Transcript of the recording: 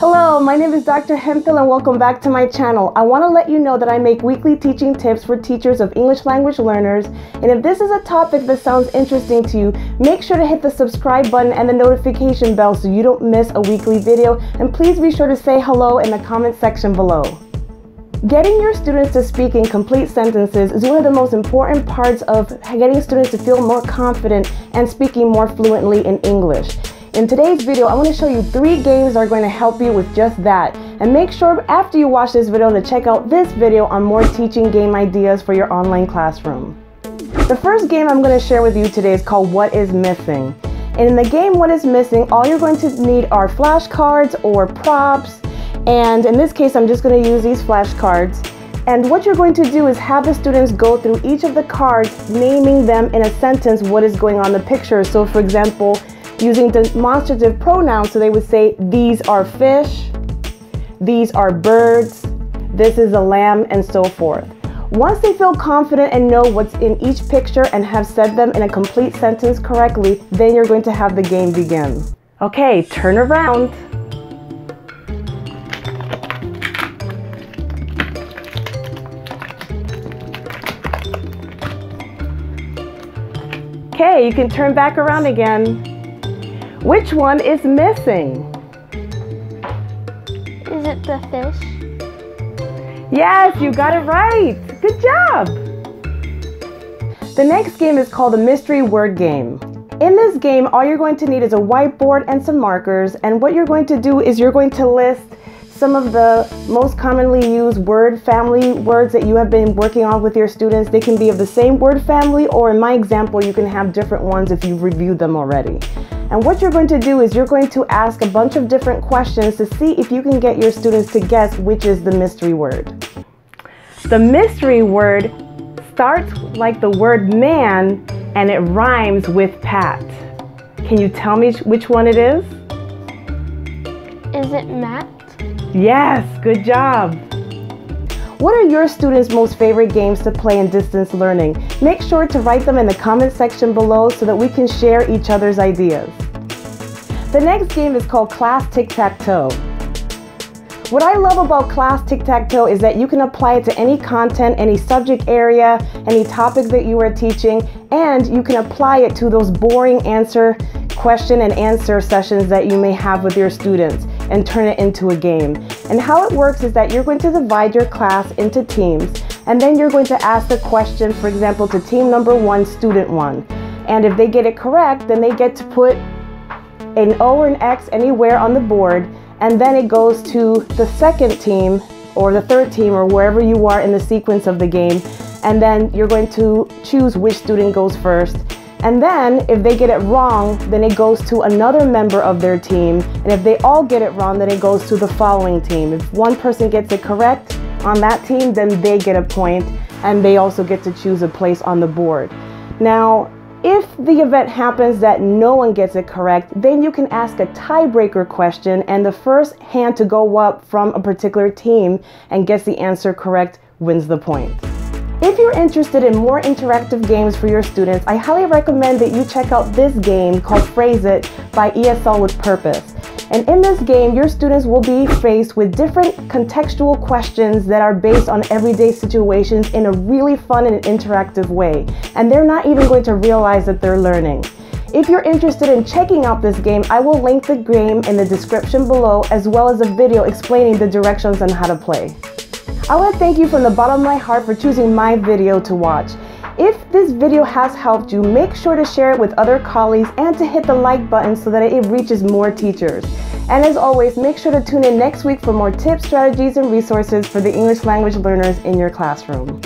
Hello, my name is Dr. Hemphill and welcome back to my channel. I want to let you know that I make weekly teaching tips for teachers of English language learners, and if this is a topic that sounds interesting to you, make sure to hit the subscribe button and the notification bell so you don't miss a weekly video, and please be sure to say hello in the comment section below. Getting your students to speak in complete sentences is one of the most important parts of getting students to feel more confident and speaking more fluently in English. In today's video, I want to show you 3 games that are going to help you with just that. And make sure after you watch this video to check out this video on more teaching game ideas for your online classroom. The first game I'm going to share with you today is called What is Missing. And in the game What is Missing, all you're going to need are flashcards or props. And in this case, I'm just going to use these flashcards. And what you're going to do is have the students go through each of the cards, naming them in a sentence what is going on in the picture. So for example, using demonstrative pronouns, so they would say, these are fish, these are birds, this is a lamb, and so forth. Once they feel confident and know what's in each picture and have said them in a complete sentence correctly, then you're going to have the game begin. Okay, turn around. Okay, you can turn back around again. Which one is missing? Is it the fish? Yes, you got it right. Good job. The next game is called the mystery word game. In this game, all you're going to need is a whiteboard and some markers. And what you're going to do is you're going to list some of the most commonly used word family words that you have been working on with your students. They can be of the same word family, or in my example, you can have different ones if you've reviewed them already. And what you're going to do is you're going to ask a bunch of different questions to see if you can get your students to guess which is the mystery word. The mystery word starts like the word man and it rhymes with Pat. Can you tell me which one it is? Is it Matt? Yes, good job. What are your students' most favorite games to play in distance learning? Make sure to write them in the comment section below so that we can share each other's ideas. The next game is called Class Tic Tac Toe. What I love about Class Tic Tac Toe is that you can apply it to any content, any subject area, any topic that you are teaching, and you can apply it to those boring question and answer sessions that you may have with your students and turn it into a game. And how it works is that you're going to divide your class into teams, and then you're going to ask a question, for example, to team number 1, student 1. And if they get it correct, then they get to put an O or an X anywhere on the board, and then it goes to the second team or the third team or wherever you are in the sequence of the game, and then you're going to choose which student goes first. And then if they get it wrong, then it goes to another member of their team, and if they all get it wrong, then it goes to the following team. If one person gets it correct on that team, then they get a point, and they also get to choose a place on the board. Now, if the event happens that no one gets it correct, then you can ask a tiebreaker question, and the first hand to go up from a particular team and gets the answer correct wins the point. If you're interested in more interactive games for your students, I highly recommend that you check out this game called Phrase It by ESL with Purpose. And in this game, your students will be faced with different contextual questions that are based on everyday situations in a really fun and interactive way. And they're not even going to realize that they're learning. If you're interested in checking out this game, I will link the game in the description below, as well as a video explaining the directions on how to play. I want to thank you from the bottom of my heart for choosing my video to watch. If this video has helped you, make sure to share it with other colleagues and to hit the like button so that it reaches more teachers. And as always, make sure to tune in next week for more tips, strategies, and resources for the English language learners in your classroom.